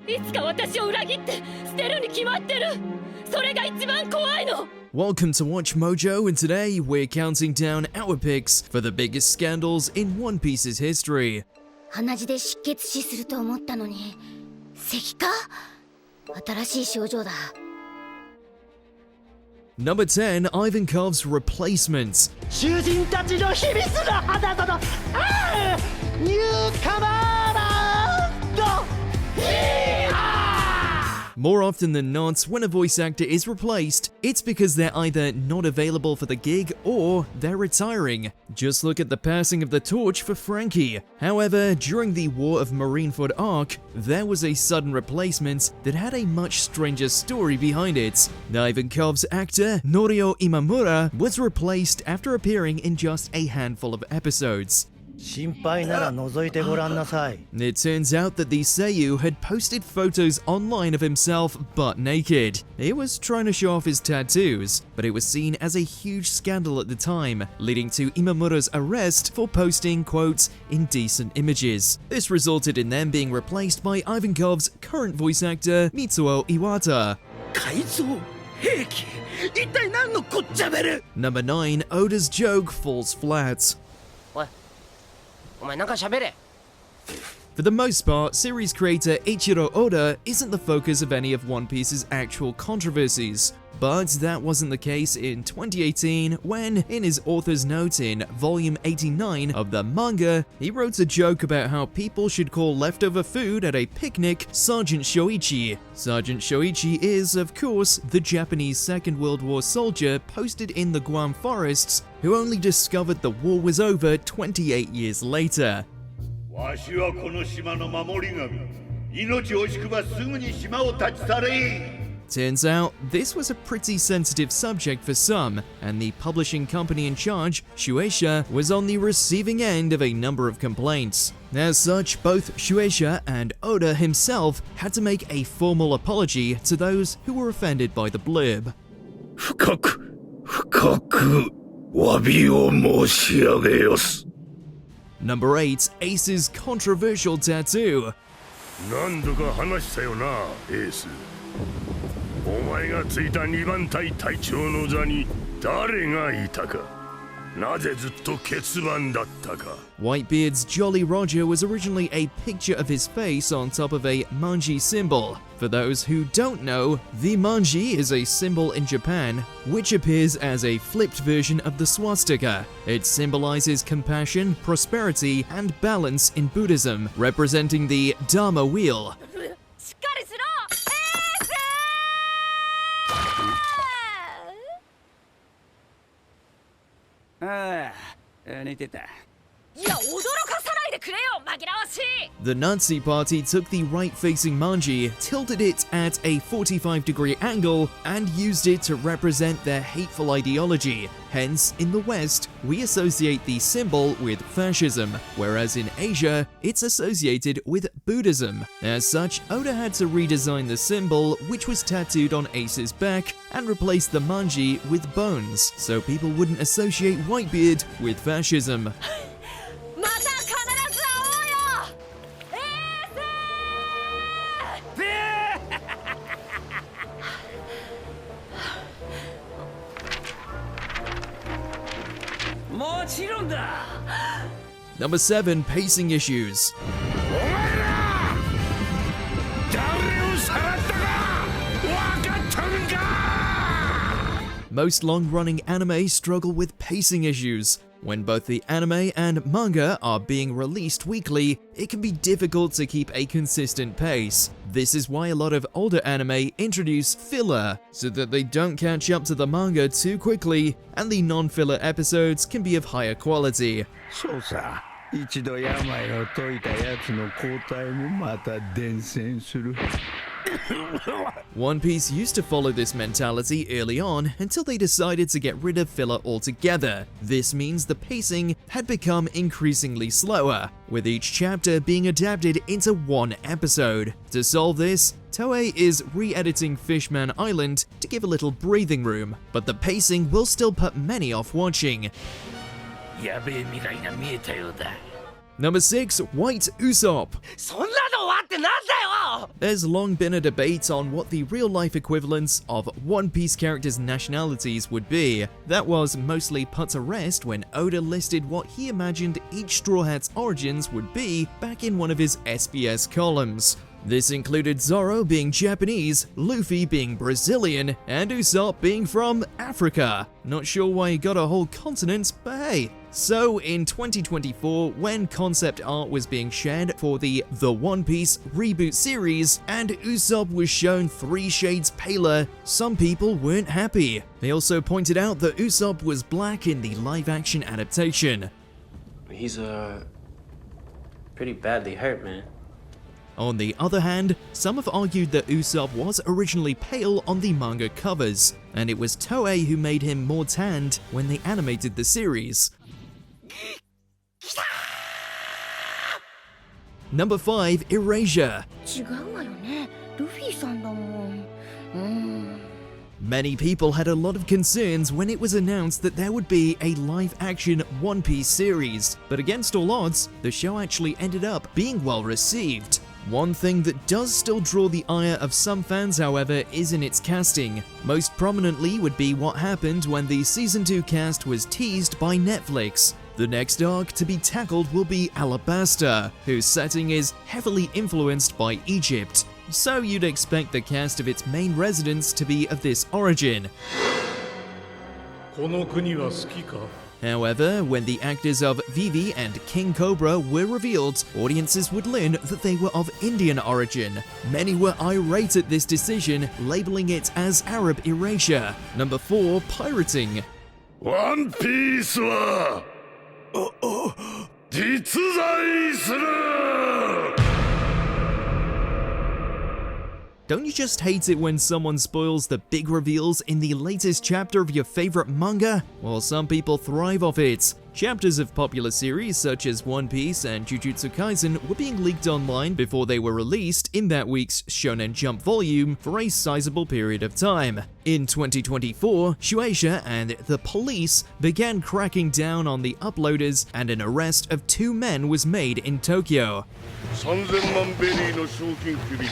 いつか私を裏切って捨てるに決まってる。それが一番怖いの。 Welcome to Watch Mojo, and today we're counting down our picks for the biggest scandals in One Piece's history. 鼻血で失血死すると思ったのに咳か。新しい症状だ。 Number 10, Ivankov's replacement. 囚人たちの秘密の花園、ああ、ニューカマーランド。More often than not, when a voice actor is replaced, it's because they're either not available for the gig or they're retiring. Just look at the passing of the torch for Frankie. However, during the War of Marineford arc, there was a sudden replacement that had a much stranger story behind it. Ivankov's actor, Norio Imamura, was replaced after appearing in just a handful of episodes. 心配なら覗いてごらんなさい。 It turns out that the Seiyu had posted photos online of himself butt naked. He was trying to show off his tattoos, but it was seen as a huge scandal at the time, leading to Imamura's arrest for posting, quote, indecent images. This resulted in them being replaced by Ivankov's current voice actor, Mitsuo Iwata. 改造兵器、一体何のこっちゃべる。 Number 9, Oda's joke falls flat. おい、お前なんか喋れ。 For the most part, series creator Eiichiro Oda isn't the focus of any of One Piece's actual controversies. But that wasn't the case in 2018 when, in his author's note in volume 89 of the manga, he wrote a joke about how people should call leftover food at a picnic Sergeant Shoichi. Sergeant Shoichi is, of course, the Japanese Second World War soldier posted in the Guam forests who only discovered the war was over 28 years later. わしはこの島の守り神。命惜しくばすぐに島を立ち去れ。 Turns out, this was a pretty sensitive subject for some, and the publishing company in charge, Shueisha, was on the receiving end of a number of complaints. As such, both Shueisha and Oda himself had to make a formal apology to those who were offended by the blurb. 深く詫びを申し上げよす。 Number 8, Ace's controversial tattoo. 何度か話したよな、エース。お前がついた2番隊隊長の座に誰がいたか。なぜずっと欠番だったか。 Whitebeard's Jolly Roger was originally a picture of his face on top of a manji symbol. For those who don't know, the manji is a symbol in Japan which appears as a flipped version of the swastika. It symbolizes compassion, prosperity, and balance in Buddhism, representing the Dharma wheel. しっかりしろ。ああ、寝てた。いや、驚かさないでくれよ、紛らわしい。 The Nazi party took the right-facing manji, tilted it at a 45-degree angle, and used it to represent their hateful ideology. Hence, in the West, we associate the symbol with fascism, whereas in Asia, it's associated with Buddhism. As such, Oda had to redesign the symbol, which was tattooed on Ace's back, and replace the manji with bones, so people wouldn't associate Whitebeard with fascism. また必ず会おうよ。もちろんだ。 Number 7, pacing issues. お前ら誰をさらったか分かっとるんか。 Most long-running anime struggle with pacing issues. When both the anime and manga are being released weekly, it can be difficult to keep a consistent pace. This is why a lot of older anime introduce filler, so that they don't catch up to the manga too quickly, and the non-filler episodes can be of higher quality. そうさ、一度病を解いたやつの抗体もまた伝染する。One Piece used to follow this mentality early on until they decided to get rid of filler altogether. This means the pacing had become increasingly slower, with each chapter being adapted into one episode. To solve this, Toei is re-editing Fishman Island to give a little breathing room, but the pacing will still put many off watching. やべえ未来が見えたようだ。 Number 6, White Usopp. そんなの私ってなんだよ There's long been a debate on what the real-life equivalents of One Piece characters' nationalities would be. That was mostly put to rest when Oda listed what he imagined each Straw Hat's origins would be back in one of his SBS columns. This included Zoro being Japanese, Luffy being Brazilian, and Usopp being from Africa. Not sure why he got a whole continent, but hey. So, in 2024, when concept art was being shared for the One Piece reboot series, and Usopp was shown 3 shades paler, some people weren't happy. They also pointed out that Usopp was black in the live-action adaptation. He's pretty badly hurt, man. On the other hand, some have argued that Usopp was originally pale on the manga covers, and it was Toei who made him more tanned when they animated the series. Number 5, Erasure. 違うわよね。ルフィさんだもん。Many people had a lot of concerns when it was announced that there would be a live-action One Piece series, but against all odds, the show actually ended up being well received. One thing that does still draw the ire of some fans, however, is in its casting. Most prominently would be what happened when the Season 2 cast was teased by Netflix. The next arc to be tackled will be Alabasta, whose setting is heavily influenced by Egypt. So you'd expect the cast of its main residents to be of this origin. However, when the actors of Vivi and King Cobra were revealed, audiences would learn that they were of Indian origin. Many were irate at this decision, labeling it as Arab erasure. Number 4, Pirating. One Piece は実在する Don't you just hate it when someone spoils the big reveals in the latest chapter of your favorite manga? Well, some people thrive off it. Chapters of popular series such as One Piece and Jujutsu Kaisen were being leaked online before they were released in that week's Shonen Jump volume for a sizable period of time. In 2024, Shueisha and the police began cracking down on the uploaders, and an arrest of 2 men was made in Tokyo. 3000万ベリーの賞金首が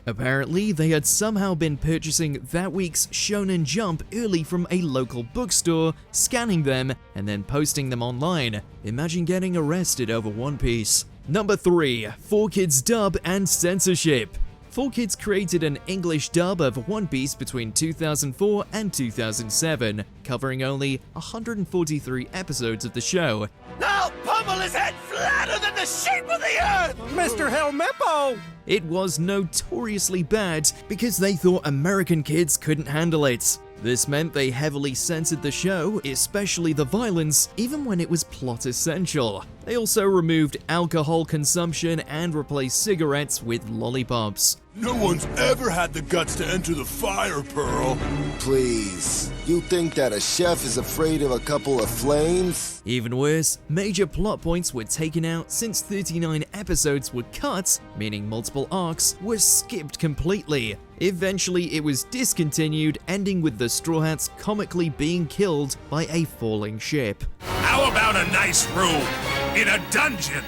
Apparently, they had somehow been purchasing that week's Shonen Jump early from a local bookstore, scanning them, and then posting them online. Imagine getting arrested over One Piece. Number 3, 4Kids dub and censorship. 4Kids created an English dub of One Piece between 2004 and 2007, covering only 143 episodes of the show. Now pummel his head flatter than the shape of the earth! Mr. Helmeppo! It was notoriously bad because they thought American kids couldn't handle it. This meant they heavily censored the show, especially the violence, even when it was plot essential. They also removed alcohol consumption and replaced cigarettes with lollipops. No one's ever had the guts to enter the fire, Pearl. Please, you think that a chef is afraid of a couple of flames? Even worse, major plot points were taken out since 39 episodes were cut, meaning multiple arcs were skipped completely. Eventually, it was discontinued, ending with the Straw Hats comically being killed by a falling ship. How about a nice room in a dungeon?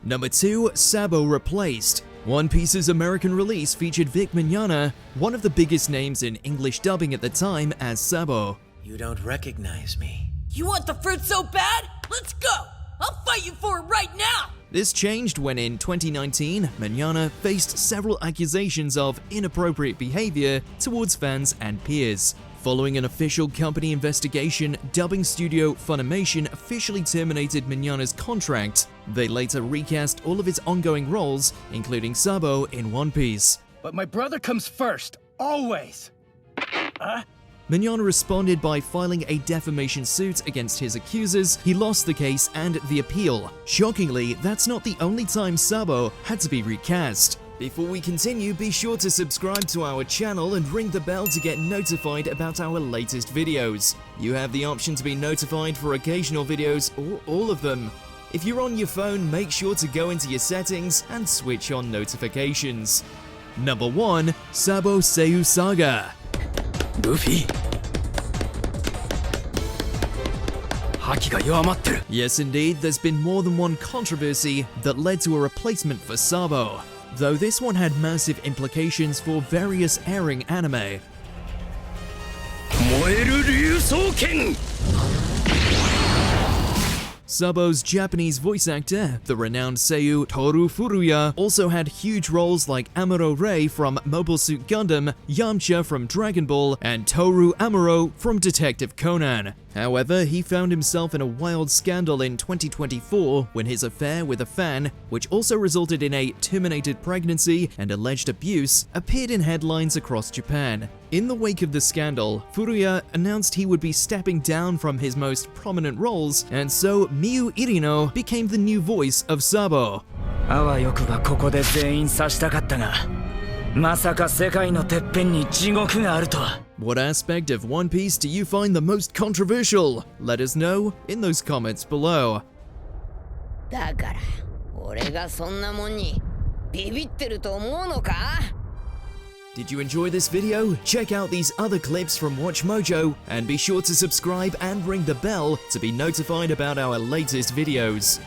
Number 2, Sabo replaced. One Piece's American release featured Vic Mignogna, one of the biggest names in English dubbing at the time, as Sabo. You don't recognize me. You want the fruit so bad? Let's go! I'll fight you for it right now! This changed when in 2019, Mignogna faced several accusations of inappropriate behavior towards fans and peers. Following an official company investigation, dubbing studio Funimation officially terminated Mignogna's contract. They later recast all of his ongoing roles, including Sabo in One Piece. But my brother comes first, always! Mignogna responded by filing a defamation suit against his accusers. He lost the case and the appeal. Shockingly, that's not the only time Sabo had to be recast. Before we continue, be sure to subscribe to our channel and ring the bell to get notified about our latest videos. You have the option to be notified for occasional videos or all of them. If you're on your phone, make sure to go into your settings and switch on notifications. Number 1, Sabo Seiyu Saga. Luffy. Yes, indeed, there's been more than one controversy that led to a replacement for Sabo, though this one had massive implications for various airing anime. Sabo's Japanese voice actor, the renowned seiyuu Toru Furuya, also had huge roles like Amuro Ray from Mobile Suit Gundam, Yamcha from Dragon Ball, and Toru Amuro from Detective Conan. However, he found himself in a wild scandal in 2024 when his affair with a fan, which also resulted in a terminated pregnancy and alleged abuse, appeared in headlines across Japan. In the wake of the scandal, Furuya announced he would be stepping down from his most prominent roles, and so Miyu Irino became the new voice of Sabo. What aspect of One Piece do you find the most controversial? Let us know in those comments below. だから、俺がそんなもんにビビってると思うのか? Did you enjoy this video? Check out these other clips from WatchMojo and be sure to subscribe and ring the bell to be notified about our latest videos.